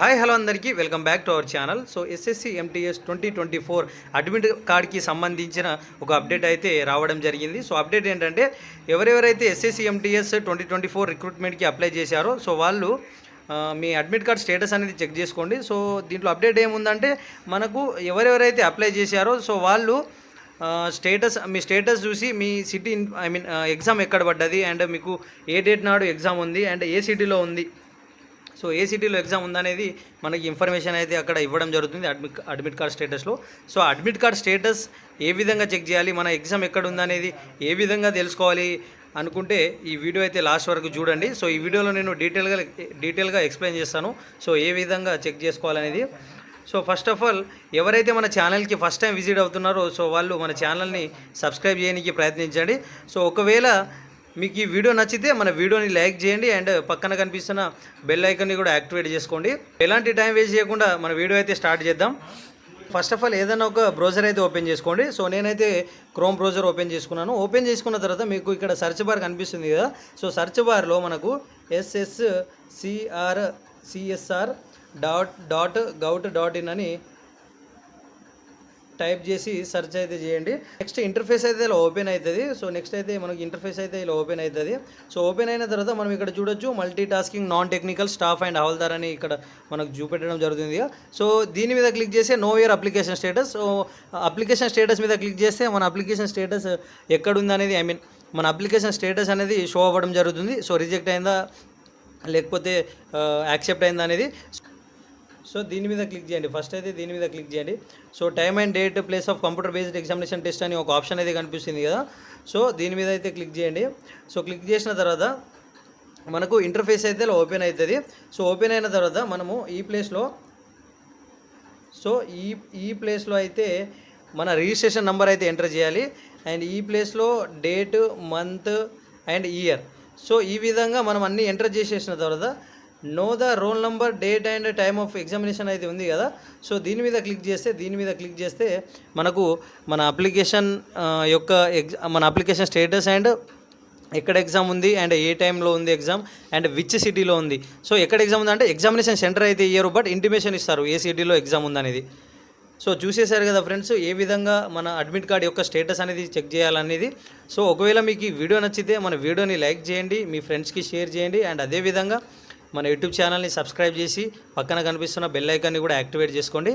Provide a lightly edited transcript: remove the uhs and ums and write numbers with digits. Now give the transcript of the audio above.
Hi hello అందరికీ welcome back to our channel. So SSC MTS 2024 admit కార్డ్కి సంబంధించిన ఒక అప్డేట్ అయితే రావడం జరిగింది. సో అప్డేట్ ఏంటంటే ఎవరెవరైతే ఎస్ఎస్సి ఎంటీఎస్ 2024 రిక్రూట్మెంట్కి అప్లై చేశారో సో వాళ్ళు మీ అడ్మిట్ కార్డ్ స్టేటస్ అనేది చెక్ చేసుకోండి. సో దీంట్లో అప్డేట్ ఏముందంటే మనకు ఎవరెవరైతే అప్లై చేశారో సో వాళ్ళు మీ స్టేటస్ చూసి మీ సిటీ ఎగ్జామ్ ఎక్కడ పడ్డది అండ్ మీకు ఏ డేట్ నాడు ఎగ్జామ్ ఉంది అండ్ ఏ సిటీలో ఉంది, సో ఏ సిటీలో ఎగ్జామ్ ఉందనేది మనకి ఇన్ఫర్మేషన్ అయితే అక్కడ ఇవ్వడం జరుగుతుంది అడ్మిట్ కార్డ్ స్టేటస్లో. సో అడ్మిట్ కార్డ్ స్టేటస్ ఏ విధంగా చెక్ చేయాలి, మన ఎగ్జామ్ ఎక్కడ ఉందనేది ఏ విధంగా తెలుసుకోవాలి అనుకుంటే ఈ వీడియో అయితే లాస్ట్ వరకు చూడండి. సో ఈ వీడియోలో నేను డీటెయిల్గా ఎక్స్ప్లెయిన్ చేస్తాను సో ఏ విధంగా చెక్ చేసుకోవాలనేది. సో ఫస్ట్ ఆఫ్ ఆల్ ఎవరైతే మన ఛానల్కి ఫస్ట్ టైం విజిట్ అవుతున్నారో సో వాళ్ళు మన ఛానల్ని సబ్స్క్రైబ్ చేయడానికి ప్రయత్నించండి. సో ఒకవేళ మీకు ఈ వీడియో నచ్చితే మన వీడియోని లైక్ చేయండి అండ్ పక్కన కనిపిస్తున్న బెల్ ఐకాన్ని కూడా యాక్టివేట్ చేసుకోండి. ఎలాంటి టైం వేస్ట్ చేయకుండా మన వీడియో అయితే స్టార్ట్ చేద్దాం. ఫస్ట్ ఆఫ్ ఆల్ ఏదైనా ఒక బ్రౌజర్ అయితే ఓపెన్ చేసుకోండి. సో నేనైతే క్రోమ్ బ్రౌజర్ ఓపెన్ చేసుకున్నాను. ఓపెన్ చేసుకున్న తర్వాత మీకు ఇక్కడ సెర్చ్ బార్ కనిపిస్తుంది కదా, సో సెర్చ్ బార్లో మనకు sscrcsr.gov.in అని టైప్ చేసి సెర్చ్ అయితే చేయండి. నెక్స్ట్ ఇంటర్ఫేస్ అయితే ఇలా ఓపెన్ అవుతుంది. సో నెక్స్ట్ అయితే మనకి ఇంటర్ఫేస్ అయితే ఇలా ఓపెన్ అవుతుంది. సో ఓపెన్ అయిన తర్వాత మనం ఇక్కడ చూడొచ్చు multi tasking non technical staff and havildar అని ఇక్కడ మనకు చూపెట్టడం జరుగుతుంది. సో దీని మీద క్లిక్ చేస్తే know your application status. So application status మీద క్లిక్ చేస్తే మన అప్లికేషన్ స్టేటస్ ఎక్కడుంది అనేది మన అప్లికేషన్ స్టేటస్ అనేది షో అవ్వడం జరుగుతుంది. సో రిజెక్ట్ అయిందా లేకపోతే యాక్సెప్ట్ అయిందా అనేది. సో దీని మీద క్లిక్ చేయండి. ఫస్ట్ అయితే దీని మీద క్లిక్ చేయండి. So time and date place of computer based examination test అని ఒక ఆప్షన్ అయితే కనిపిస్తుంది కదా, సో దీని మీద అయితే క్లిక్ చేయండి. సో క్లిక్ చేసిన తర్వాత మనకు ఇంటర్ఫేస్ అయితే ఓపెన్ అవుతుంది. సో ఓపెన్ అయిన తర్వాత మనము ఈ ప్లేస్లో అయితే మన రిజిస్ట్రేషన్ నెంబర్ అయితే ఎంటర్ చేయాలి అండ్ ఈ ప్లేస్లో date, month and year. So ఈ విధంగా మనం అన్నీ ఎంటర్ చేసేసిన తర్వాత know the roll number, date and time of examination అయితే ఉంది కదా, సో దీని మీద క్లిక్ చేస్తే మనకు మన అప్లికేషన్ మన అప్లికేషన్ స్టేటస్ అండ్ ఎక్కడ ఎగ్జామ్ ఉంది అండ్ ఏ టైంలో ఉంది ఎగ్జామ్ అండ్ విచ్ సిటీలో ఉంది. సో ఎక్కడ ఎగ్జామ్ ఉంది అంటే ఎగ్జామినేషన్ సెంటర్ అయితే ఇయ్యరు, బట్ ఇంటిమేషన్ ఇస్తారు ఏ సిటీలో ఎగ్జామ్ ఉందనేది. సో చూసేశారు కదా ఫ్రెండ్స్ ఏ విధంగా మన అడ్మిట్ కార్డ్ యొక్క స్టేటస్ అనేది చెక్ చేయాలనేది. సో ఒకవేళ మీకు ఈ వీడియో నచ్చితే మన వీడియోని లైక్ చేయండి, మీ ఫ్రెండ్స్కి షేర్ చేయండి అండ్ అదేవిధంగా మన యూట్యూబ్ ఛానల్ని సబ్స్క్రైబ్ చేసి పక్కన కనిపిస్తున్న బెల్ ఐకాన్ని కూడా యాక్టివేట్ చేసుకోండి.